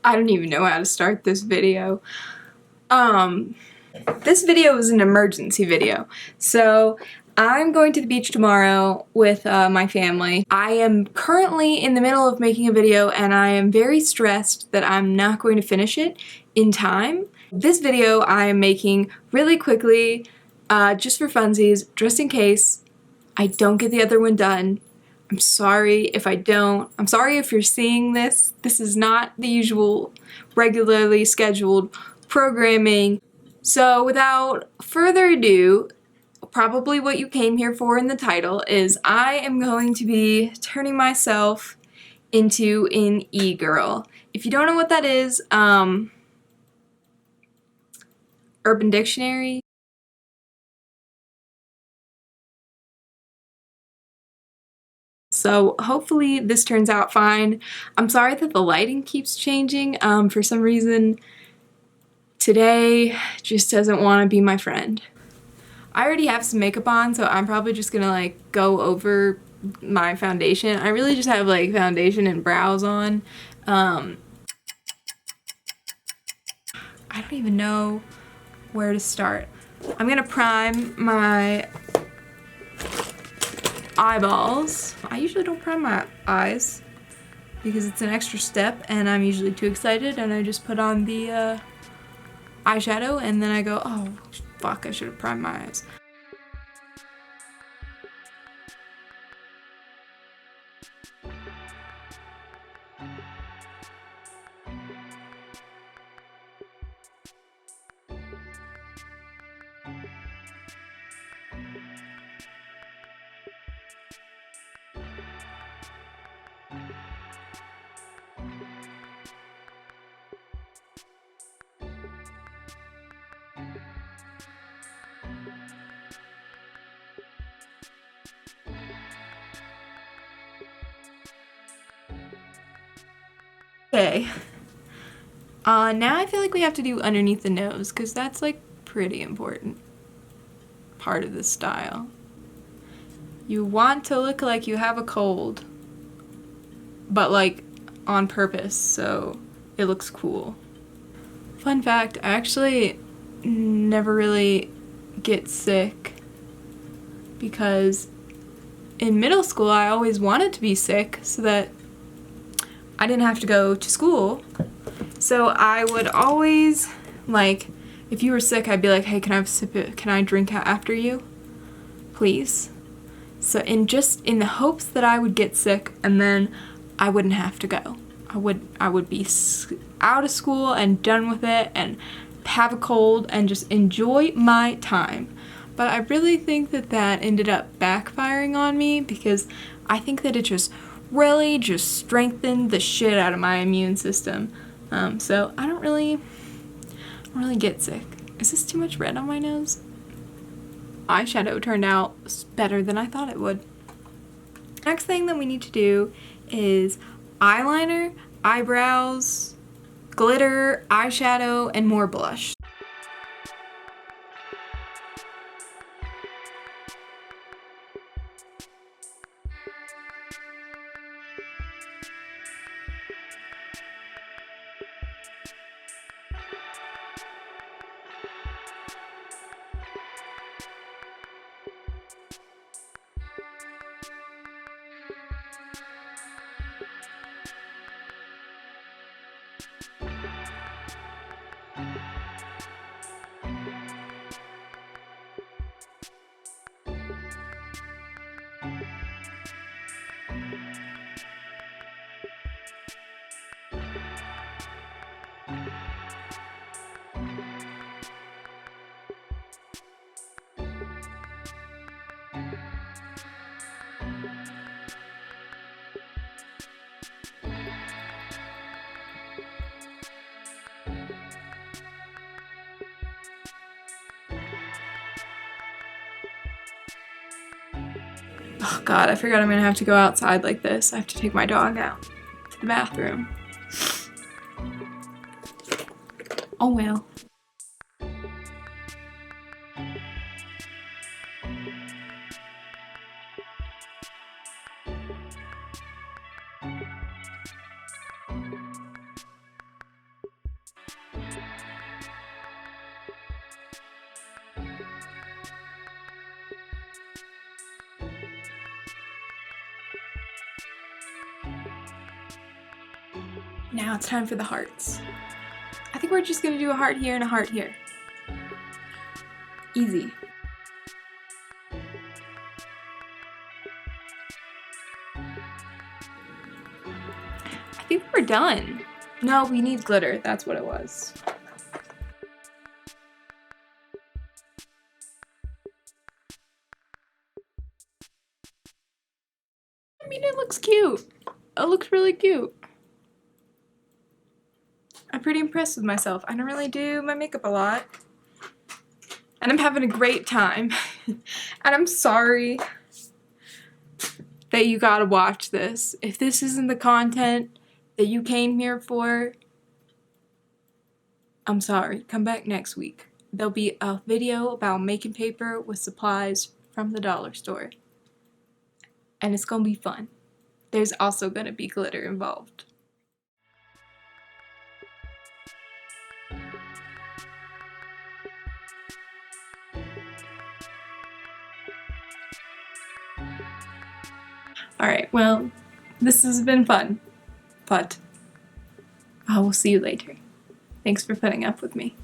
I don't even know how to start this video. This video is an emergency video. So I'm going to the beach tomorrow with my family. I am currently in the middle of making a video and I am very stressed that I'm not going to finish it in time. This video I am making really quickly, just for funsies, just in case I don't get the other one done. I'm sorry if I don't. I'm sorry if you're seeing this. This is not the usual regularly scheduled programming. So without further ado, probably what you came here for in the title is I am going to be turning myself into an e-girl. If you don't know what that is, Urban Dictionary. So hopefully this turns out fine. I'm sorry that the lighting keeps changing. For some reason, today just doesn't want to be my friend. I already have some makeup on, so I'm probably just gonna like go over my foundation. I really just have like foundation and brows on. I don't even know where to start. I'm gonna prime my eyeballs. I usually don't prime my eyes because it's an extra step and I'm usually too excited and I just put on the eyeshadow and then I go, oh fuck, I should have primed my eyes. Okay, now I feel like we have to do underneath the nose because that's like pretty important part of the style. You want to look like you have a cold, but like on purpose so it looks cool. Fun fact, I actually never really get sick because in middle school I always wanted to be sick so that I didn't have to go to school. So I would always, like, if you were sick, I'd be like, hey, can I have a sip can I drink after you? Please. So in the hopes that I would get sick and then I wouldn't have to go. I would be out of school and done with it and have a cold and just enjoy my time. But I really think that that ended up backfiring on me because I think that it just really just strengthened the shit out of my immune system. So I don't really get sick. Is this too much red on my nose? Eyeshadow turned out better than I thought it would. Next thing that we need to do is eyeliner, eyebrows, glitter, eyeshadow, and more blush. Oh god, I forgot I'm gonna have to go outside like this. I have to take my dog out to the bathroom. Oh well. Now it's time for the hearts. I think we're just gonna do a heart here and a heart here. Easy. I think we're done. No, we need glitter. That's what it was. I mean, it looks cute. It looks really cute. I'm pretty impressed with myself. I don't really do my makeup a lot. And I'm having a great time. And I'm sorry that you gotta watch this. If this isn't the content that you came here for, I'm sorry. Come back next week. There'll be a video about making paper with supplies from the dollar store. And it's gonna be fun. There's also gonna be glitter involved. Alright, well, this has been fun, but I will see you later. Thanks for putting up with me.